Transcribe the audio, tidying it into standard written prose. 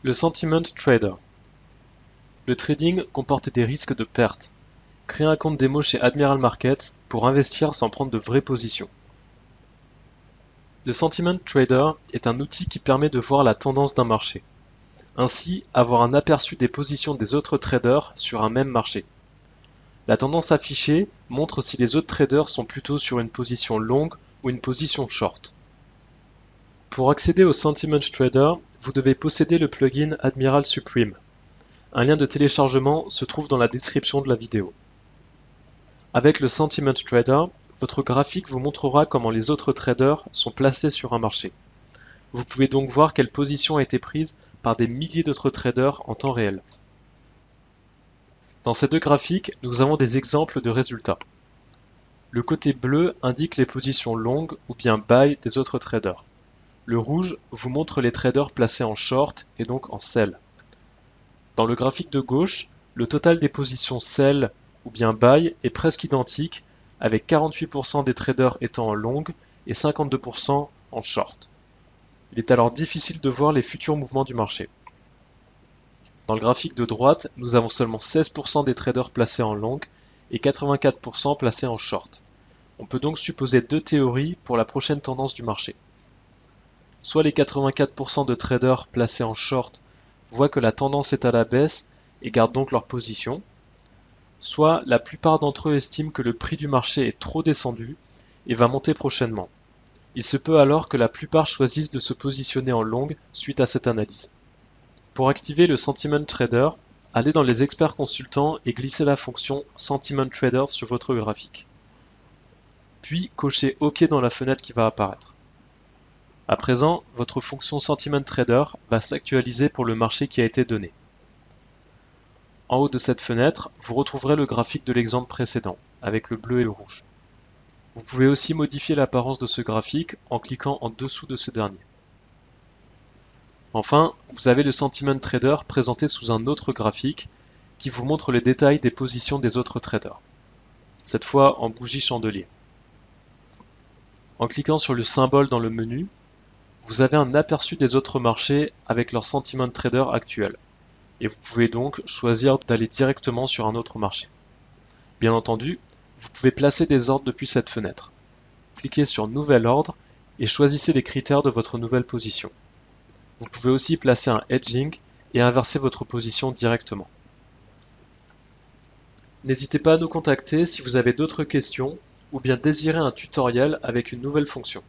Le sentiment trader. Le trading comporte des risques de perte. Créez un compte démo chez Admiral Markets pour investir sans prendre de vraies positions. Le sentiment trader est un outil qui permet de voir la tendance d'un marché. Ainsi, avoir un aperçu des positions des autres traders sur un même marché. La tendance affichée montre si les autres traders sont plutôt sur une position longue ou une position short. Pour accéder au Sentiment Trader, vous devez posséder le plugin Admiral Supreme. Un lien de téléchargement se trouve dans la description de la vidéo. Avec le Sentiment Trader, votre graphique vous montrera comment les autres traders sont placés sur un marché. Vous pouvez donc voir quelle position a été prise par des milliers d'autres traders en temps réel. Dans ces deux graphiques, nous avons des exemples de résultats. Le côté bleu indique les positions longues ou bien buy des autres traders. Le rouge vous montre les traders placés en short et donc en sell. Dans le graphique de gauche, le total des positions sell ou bien buy est presque identique, avec 48% des traders étant en long et 52% en short. Il est alors difficile de voir les futurs mouvements du marché. Dans le graphique de droite, nous avons seulement 16% des traders placés en long et 84% placés en short. On peut donc supposer deux théories pour la prochaine tendance du marché. Soit les 84% de traders placés en short voient que la tendance est à la baisse et gardent donc leur position, soit la plupart d'entre eux estiment que le prix du marché est trop descendu et va monter prochainement. Il se peut alors que la plupart choisissent de se positionner en long suite à cette analyse. Pour activer le Sentiment Trader, allez dans les experts consultants et glissez la fonction Sentiment Trader sur votre graphique. Puis cochez OK dans la fenêtre qui va apparaître. À présent, votre fonction Sentiment Trader va s'actualiser pour le marché qui a été donné. En haut de cette fenêtre, vous retrouverez le graphique de l'exemple précédent, avec le bleu et le rouge. Vous pouvez aussi modifier l'apparence de ce graphique en cliquant en dessous de ce dernier. Enfin, vous avez le Sentiment Trader présenté sous un autre graphique qui vous montre les détails des positions des autres traders, cette fois en bougie chandelier. En cliquant sur le symbole dans le menu, vous avez un aperçu des autres marchés avec leur Sentiment Trader actuel, et vous pouvez donc choisir d'aller directement sur un autre marché. Bien entendu, vous pouvez placer des ordres depuis cette fenêtre. Cliquez sur Nouvel ordre et choisissez les critères de votre nouvelle position. Vous pouvez aussi placer un hedging et inverser votre position directement. N'hésitez pas à nous contacter si vous avez d'autres questions ou bien désirez un tutoriel avec une nouvelle fonction.